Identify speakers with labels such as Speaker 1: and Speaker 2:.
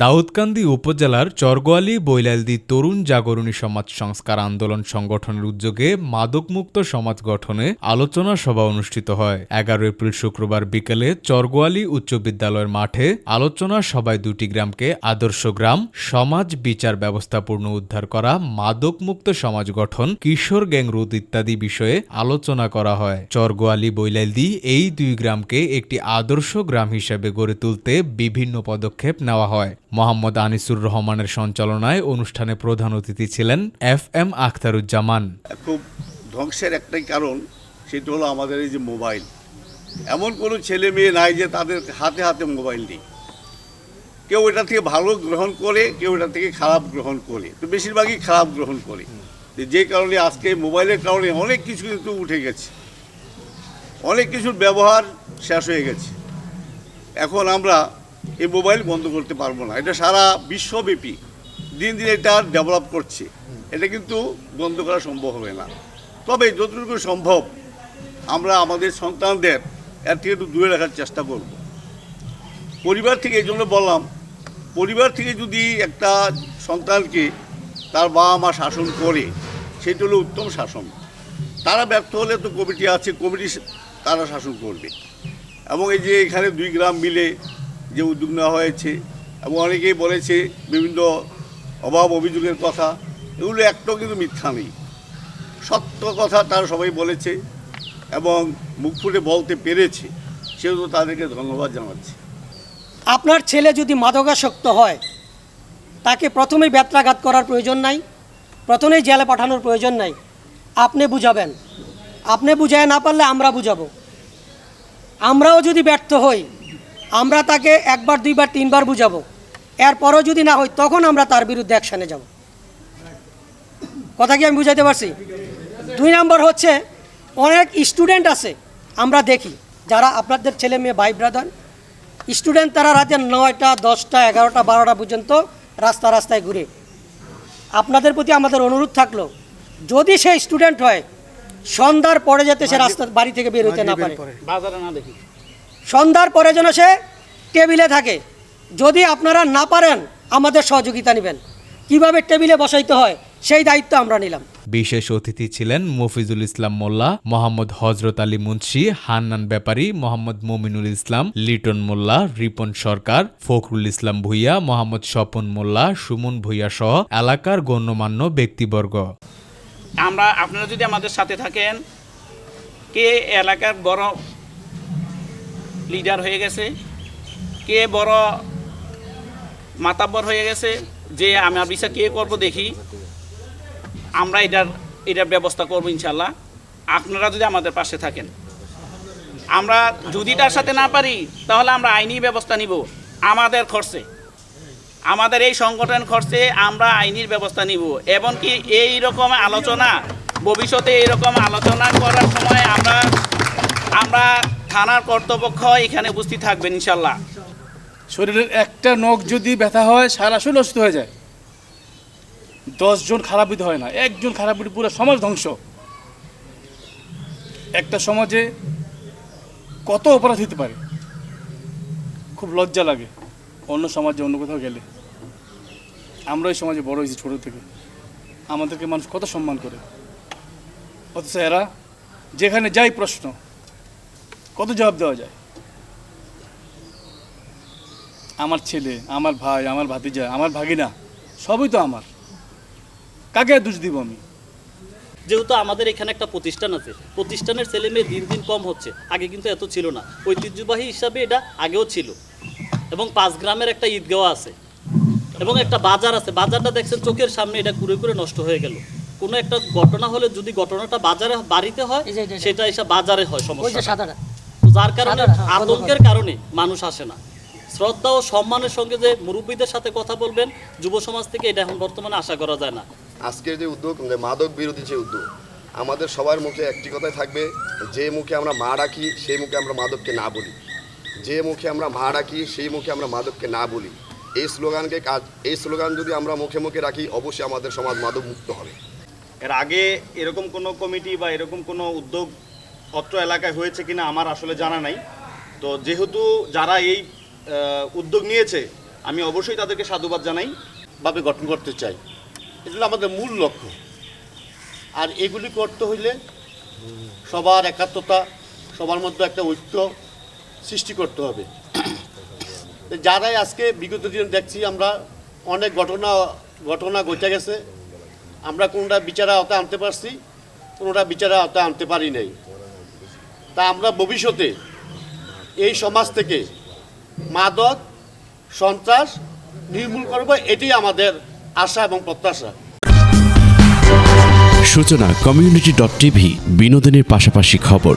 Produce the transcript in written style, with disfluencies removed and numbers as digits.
Speaker 1: দাউদকান্দি উপজেলার চরগোয়ালী বৈলালদী তরুণ জাগরণী সমাজ সংস্কার আন্দোলন সংগঠনের উদ্যোগে মাদকমুক্ত সমাজ গঠনে আলোচনা সভা অনুষ্ঠিত হয়। 11 এপ্রিল শুক্রবার বিকেলে চরগোয়ালী উচ্চ বিদ্যালয়ের মাঠে আলোচনা সভায় দুটি গ্রামকে আদর্শ গ্রাম, সমাজ বিচার ব্যবস্থাপূর্ণ উদ্ধার করা, মাদকমুক্ত সমাজ গঠন, কিশোর গ্যাং রোধ ইত্যাদি বিষয়ে আলোচনা করা হয়। চরগোয়ালী বৈলালদী এই দুই গ্রামকে একটি আদর্শ গ্রাম হিসেবে গড়ে তুলতে বিভিন্ন পদক্ষেপ নেওয়া হয়। মোহাম্মদ আনিসুর রহমানের সঞ্চালনায় অনুষ্ঠানে প্রধান অতিথি ছিলেন FM আখতারুজ্জামান।
Speaker 2: খুব ধ্বংসের একটাই কারণ, সেটা হলো আমাদের এই যে মোবাইল। এমন কোনো ছেলে মেয়ে নাই যে তাদের হাতে হাতে মোবাইল নেই। কেউ এটা থেকে ভালো গ্রহণ করে, কেউ এটা থেকে খারাপ গ্রহণ করে, তো বেশিরভাগই খারাপ গ্রহণ করে। যে কারণে আজকে মোবাইলের কারণে অনেক কিছু কিন্তু উঠে গেছে, অনেক কিছুর ব্যবহার শেষ হয়ে গেছে। এখন আমরা এই মোবাইল বন্ধ করতে পারবো না। এটা সারা বিশ্বব্যাপী দিন দিন এটা ডেভেলপ করছে, এটা কিন্তু বন্ধ করা সম্ভব হবে না। তবে যতটুকু সম্ভব আমরা আমাদের সন্তানদের এর থেকে একটু দূরে রাখার চেষ্টা করব। পরিবার থেকে এই জন্য বললাম, পরিবার থেকে যদি একটা সন্তানকে তার বাবা মা শাসন করে, সেটা হলো উত্তম শাসন। তারা ব্যর্থ হলে তো কমিটি আছে, কমিটি তারা শাসন করবে। এবং এই যে এখানে দুই গ্রাম মিলে যে উদ্যোগ নেওয়া হয়েছে, এবং অনেকেই বলেছে বিভিন্ন অভাব অভিযোগের কথা, এগুলো একটাও কিন্তু মিথ্যা নেই, সত্য কথা তারা সবাই বলেছে এবং মুখ ফুটে বলতে পেরেছে, সেহেতু তাদেরকে ধন্যবাদ জানাচ্ছি।
Speaker 3: আপনার ছেলে যদি মাদকাসক্ত হয়, তাকে প্রথমেই বেত্রাঘাত করার প্রয়োজন নাই, প্রথমেই জেলে পাঠানোর প্রয়োজন নাই। আপনি বুঝাবেন, আপনি বুঝায় না পারলে আমরা বুঝাবো। আমরাও যদি ব্যর্থ হই, আমরা তাকে একবার দুইবার তিনবার বুঝাবো। এরপরও যদি না হয়, তখন আমরা তার বিরুদ্ধে অ্যাকশানে যাব। কথা কি আমি বুঝাইতে পারছি? 2 নম্বর হচ্ছে, অনেক স্টুডেন্ট আছে আমরা দেখি, যারা আপনাদের ছেলে মেয়ে ভাই ব্রাদার স্টুডেন্ট, তারা রাতে 9টা 10টা 11টা 12টা পর্যন্ত রাস্তায় ঘুরে। আপনাদের প্রতি আমাদের অনুরোধ থাকলো, যদি সে স্টুডেন্ট হয়, সন্ধ্যার পরে যাতে সে রাস্তা বাড়ি থেকে বের হইতে না পারে, বাজারে না দেখি, সন্ধ্যার পরে যেন সে টেবিলে থাকে। যদি আপনারা না পারেন, আমাদের সহযোগিতা নেবেন, কিভাবে টেবিলে বসাইতে হয় সেই দায়িত্ব আমরা নিলাম।
Speaker 1: বিশেষ অতিথি ছিলেন মফিজুল ইসলাম মোল্লা, মোহাম্মদ হজরত আলী মুন্সি, হান্নান ব্যাপারী, মোহাম্মদ মমিনুল ইসলাম, লিটন মোল্লা, রিপন সরকার, ফখরুল ইসলাম ভুইয়া, মোহাম্মদ স্বপন মোল্লা, সুমন ভুইয়া সহ এলাকার গণ্যমান্য ব্যক্তিবর্গ।
Speaker 4: আপনারা যদি আমাদের সাথে থাকেন, কে এলাকার বড় লিডার হয়ে গেছে, কে বড় মাতাব্বর হয়ে গেছে, যে আমার বিচার কে করবো দেখি, আমরা এটার ব্যবস্থা করবো ইনশাল্লাহ। আপনারা যদি আমাদের পাশে থাকেন, আমরা যদি তার সাথে না পারি, তাহলে আমরা আইনি ব্যবস্থা নিব। আমাদের খরচে, আমাদের এই সংগঠন খরচে আমরা আইনির ব্যবস্থা নিব। এমনকি এই রকম আলোচনা, ভবিষ্যতে এইরকম আলোচনা করার সময় আমরা থানার কর্তৃপক্ষ এখানে উপস্থিত থাকবেন ইনশাল্লাহ।
Speaker 5: শরীরের একটা নখ যদি ব্যথা হয়, সারা শরীর অসুস্থ হয়ে যায়। 10 জন খারাপ হইতে হয় না, একজন খারাপ হইতে পুরো সমাজ ধ্বংস। একটা সমাজে কত অপরাধ হতে পারে, খুব লজ্জা লাগে অন্য সমাজে, অন্য কোথাও গেলে। আমরা এই সমাজে বড় হয়েছি ছোটো থেকে, আমাদেরকে মানুষ কত সম্মান করে, অথচ এরা যেখানে যাই প্রশ্ন, কত জবাব দেওয়া যায়। আমার ছেলে, আমার ভাই, আমার ভাতিজা, আমার ভাগিনা, সবই তো আমার, কাকে দোষ দিব আমি?
Speaker 6: যেহেতু আমাদের এখানে একটা প্রতিষ্ঠান আছে, প্রতিষ্ঠানের ছেলে মেয়ে দিন দিন কম হচ্ছে। আগে কিন্তু এত ছিল না, ঐতিহ্যবাহী হিসাবে এটা আগেও ছিল। এবং 5 গ্রামের একটা ঈদগাহ আছে এবং একটা বাজার আছে। বাজারটা দেখছেন চোখের সামনে, এটা কুড়ে কুড়ে নষ্ট হয়ে গেল। কোনো একটা ঘটনা হলে যদি ঘটনাটা বাড়িতে হয়, সেটা এসে বাজারে হয় সমস্যা। যার কারণে আতঙ্কের কারণে মানুষ আসে না। শ্রদ্ধা ও সম্মানের সঙ্গে যে মুরব্বীদের সাথে কথা বলবেন যুব সমাজ থেকে, এটা এখন বর্তমানে আশা করা যায় না।
Speaker 7: আজকের যে উদ্যোগ, মাদক বিরোধী যে উদ্যোগ, আমাদের সবার মুখে একটি কথাই থাকবে, যে মুখে আমরা মা ডাকি সেই মুখে আমরা মাদককে না বলি, যে মুখে আমরা মা ডাকি সেই মুখে আমরা মাদককে না বলি। এই স্লোগান যদি আমরা মুখে মুখে রাখি, অবশ্যই আমাদের সমাজ মাদক মুক্ত হবে।
Speaker 8: এর আগে এরকম কোনো কমিটি বা এরকম কোনো উদ্যোগ অত্র এলাকায় হয়েছে কিনা আমার আসলে জানা নাই। তো যেহেতু যারা এই উদ্যোগ নিয়েছে, আমি অবশ্যই তাদেরকে সাধুবাদ জানাই।
Speaker 9: ভাবে গঠন করতে চাই, এটা হলো আমাদের মূল লক্ষ্য। আর এগুলি করতে হইলে সবার একাত্মতা, সবার মধ্যে একটা ঐক্য সৃষ্টি করতে হবে। যারাই আজকে বিগত দিন দেখছি আমরা অনেক ঘটনা ঘটে গেছে, আমরা কোনোটা বিচারের আওতায় আনতে পারছি, কোনোটা বিচারের আওতায় আনতে পারি নাই। তা আমরা ভবিষ্যতে এই সমাজ থেকে মাদক সন্ত্রাস নির্মূল করব, এটি আমাদের আশা এবং প্রত্যাশা।
Speaker 10: সূচনা community.tv, বিনোদনের পাশাপাশি খবর।